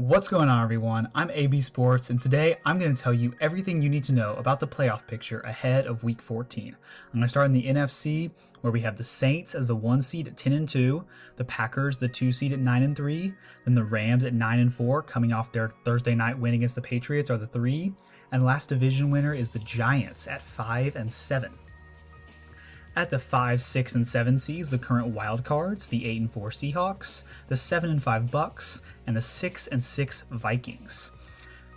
What's going on, everyone? I'm AB Sports, and today I'm going to tell you everything you need to know about the playoff picture ahead of Week 14. I'm going to start in the NFC, where we have the Saints as the 1 seed at 10-2, the Packers the 2 seed at 9-3, then the Rams at 9-4, coming off their Thursday night win against the Patriots, are the 3, and last division winner is the Giants at 5-7. At the 5, 6, and 7 seeds, the current wild cards, the 8-4 Seahawks, the 7-5 Bucks, and the 6-6 Vikings.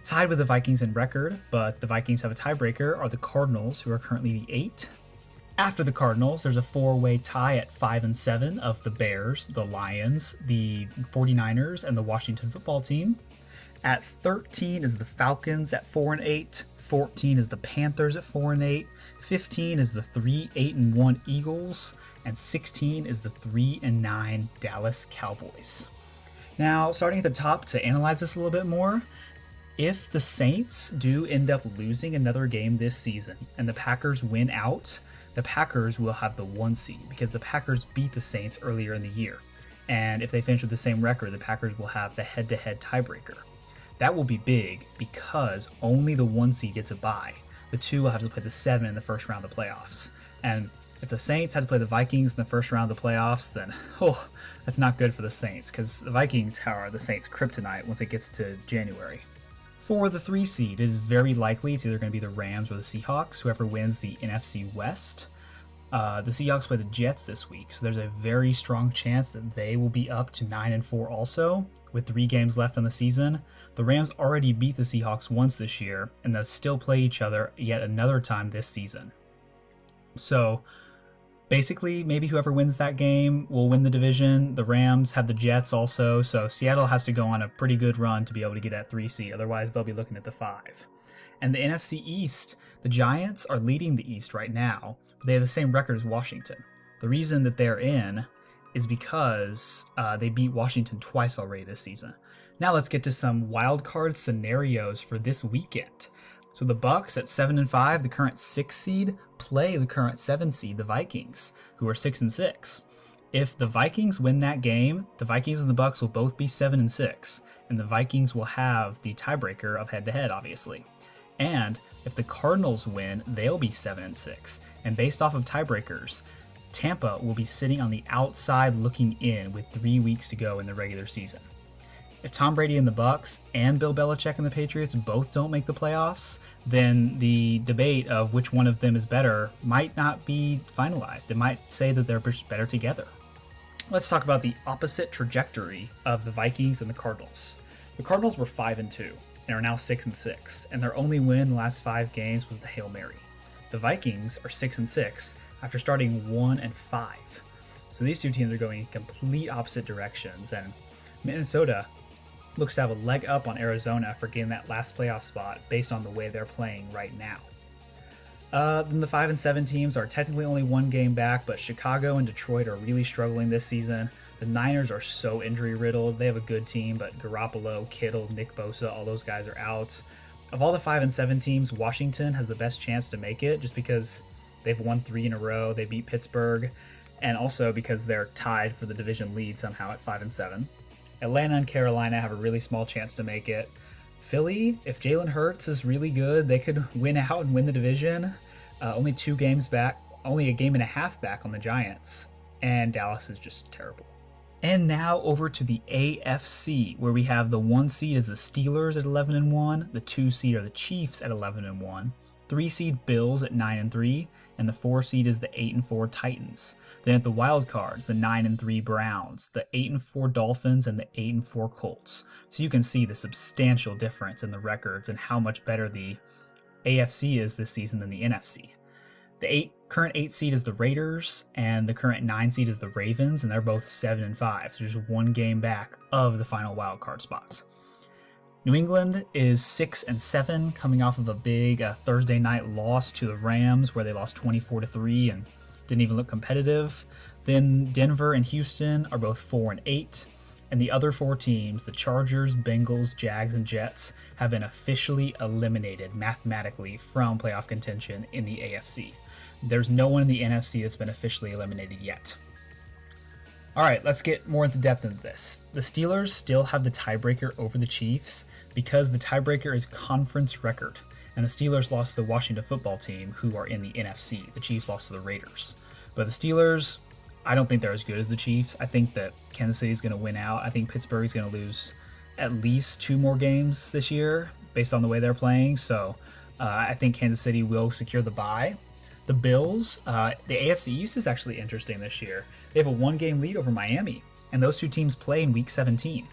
Tied with the Vikings in record, but the Vikings have a tiebreaker, are the Cardinals, who are currently the 8. After the Cardinals, there's a 4-way tie at 5-7 of the Bears, the Lions, the 49ers, and the Washington football team. At 13 is the Falcons at 4-8. 14 is the Panthers at 4-8. 15 is the 3-8-1 Eagles, and 16 is the 3-9 Dallas Cowboys. Now, starting at the top to analyze this a little bit more, if the Saints do end up losing another game this season and the Packers win out, the Packers will have the 1 seed because the Packers beat the Saints earlier in the year. And if they finish with the same record, the Packers will have the head-to-head tiebreaker. That will be big because only the 1 seed gets a bye. The 2 will have to play the 7 in the first round of the playoffs. And if the Saints had to play the Vikings in the first round of the playoffs, then, that's not good for the Saints, because the Vikings are the Saints' kryptonite once it gets to January. For the 3 seed, it is very likely it's either going to be the Rams or the Seahawks, whoever wins the NFC West. The Seahawks play the Jets this week, so there's a very strong chance that they will be up to 9-4 also, with 3 games left in the season. The Rams already beat the Seahawks once this year, and they'll still play each other yet another time this season. So, basically, maybe whoever wins that game will win the division. The Rams have the Jets also, so Seattle has to go on a pretty good run to be able to get that 3 seed, otherwise they'll be looking at the 5. And the NFC East, the Giants are leading the East right now. They have the same record as Washington. The reason that they're in is because they beat Washington twice already this season. Now let's get to some wild card scenarios for this weekend. So the Bucks at 7-5, the current 6 seed, play the current 7 seed, the Vikings, who are 6-6. If the Vikings win that game, the Vikings and the Bucks will both be 7-6, and the Vikings will have the tiebreaker of head-to-head, obviously. And if the Cardinals win, they'll be 7-6. And based off of tiebreakers, Tampa will be sitting on the outside looking in with 3 weeks to go in the regular season. If Tom Brady and the Bucks and Bill Belichick and the Patriots both don't make the playoffs, then the debate of which one of them is better might not be finalized. It might say that they're just better together. Let's talk about the opposite trajectory of the Vikings and the Cardinals. The Cardinals were 5-2. And are now 6-6, and their only win in the last 5 games was the Hail Mary. The Vikings are 6-6 after starting 1-5. So these two teams are going in complete opposite directions, and Minnesota looks to have a leg up on Arizona for getting that last playoff spot based on the way they're playing right now. Then the 5-7 teams are technically only 1 game back, but Chicago and Detroit are really struggling this season. The Niners are so injury-riddled. They have a good team, but Garoppolo, Kittle, Nick Bosa, all those guys are out. Of all the 5-7 teams, Washington has the best chance to make it just because they've won 3 in a row. They beat Pittsburgh, and also because they're tied for the division lead somehow at 5-7. Atlanta and Carolina have a really small chance to make it. Philly, if Jalen Hurts is really good, they could win out and win the division. Only 2 games back, only a game and a half back on the Giants, and Dallas is just terrible. And now over to the AFC, where we have the 1 seed is the Steelers at 11-1, the 2 seed are the Chiefs at 11-1, 3 seed Bills at 9-3, and the 4 seed is the 8-4 Titans. Then at the wild cards, the 9-3 Browns, the 8-4 Dolphins, and the 8-4 Colts. So you can see the substantial difference in the records and how much better the AFC is this season than the NFC. The current 8 seed is the Raiders, and the current 9 seed is the Ravens, and they're both 7-5, so just 1 game back of the final wildcard spots. New England is 6-7, coming off of a big Thursday night loss to the Rams, where they lost 24-3 and didn't even look competitive. Then Denver and Houston are both 4-8, and the other 4 teams, the Chargers, Bengals, Jags, and Jets, have been officially eliminated mathematically from playoff contention in the AFC. There's no one in the NFC that's been officially eliminated yet. All right, let's get more into depth into this. The Steelers still have the tiebreaker over the Chiefs because the tiebreaker is conference record, and the Steelers lost to the Washington football team, who are in the NFC. The Chiefs lost to the Raiders. But the Steelers, I don't think they're as good as the Chiefs. I think that Kansas City is going to win out. I think Pittsburgh is going to lose at least 2 more games this year based on the way they're playing. So I think Kansas City will secure the bye. The Bills, the AFC East is actually interesting this year. They have a 1-game lead over Miami, and those 2 teams play in Week 17.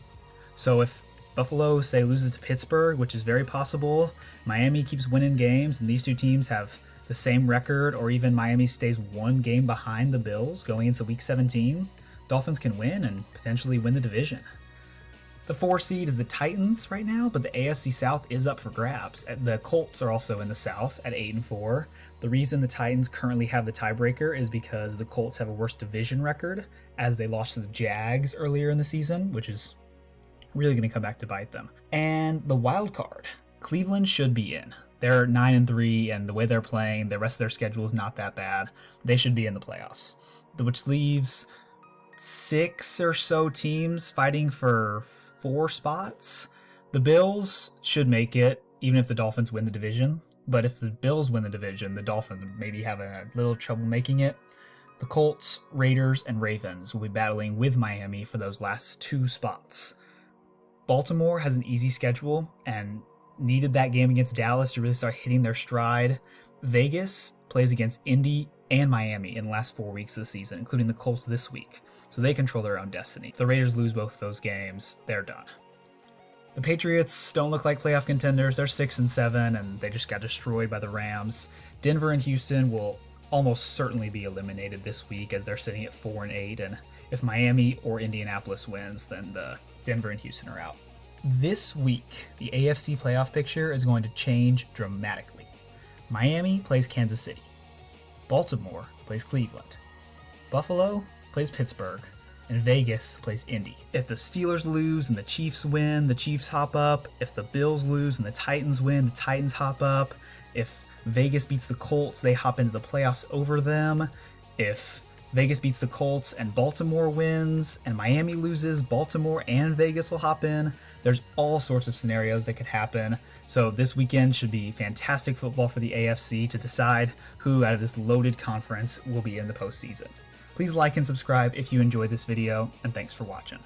So if Buffalo, say, loses to Pittsburgh, which is very possible, Miami keeps winning games, and these 2 teams have the same record, or even Miami stays 1 game behind the Bills going into Week 17, Dolphins can win and potentially win the division. The 4 seed is the Titans right now, but the AFC South is up for grabs. The Colts are also in the South at 8-4. The reason the Titans currently have the tiebreaker is because the Colts have a worse division record, as they lost to the Jags earlier in the season, which is really going to come back to bite them. And the wild card, Cleveland should be in. They're 9-3, and the way they're playing, the rest of their schedule is not that bad. They should be in the playoffs, which leaves 6 or so teams fighting for 4 spots. The Bills should make it, even if the Dolphins win the division. But if the Bills win the division, the Dolphins maybe have a little trouble making it. The Colts, Raiders, and Ravens will be battling with Miami for those last 2 spots. Baltimore has an easy schedule and needed that game against Dallas to really start hitting their stride. Vegas plays against Indy and Miami in the last 4 weeks of the season, including the Colts this week, so they control their own destiny. If the Raiders lose both those games, they're done. The Patriots don't look like playoff contenders. They're 6-7, and they just got destroyed by the Rams. Denver and Houston will almost certainly be eliminated this week, as they're sitting at 4-8, and if Miami or Indianapolis wins, then the Denver and Houston are out. This week, the AFC playoff picture is going to change dramatically. Miami plays Kansas City. Baltimore plays Cleveland. Buffalo plays Pittsburgh. And Vegas plays Indy. If the Steelers lose and the Chiefs win, the Chiefs hop up. If the Bills lose and the Titans win, the Titans hop up. If Vegas beats the Colts, they hop into the playoffs over them. If Vegas beats the Colts and Baltimore wins, and Miami loses, Baltimore and Vegas will hop in. There's all sorts of scenarios that could happen. So this weekend should be fantastic football for the AFC to decide who out of this loaded conference will be in the postseason. Please like and subscribe if you enjoyed this video, and thanks for watching.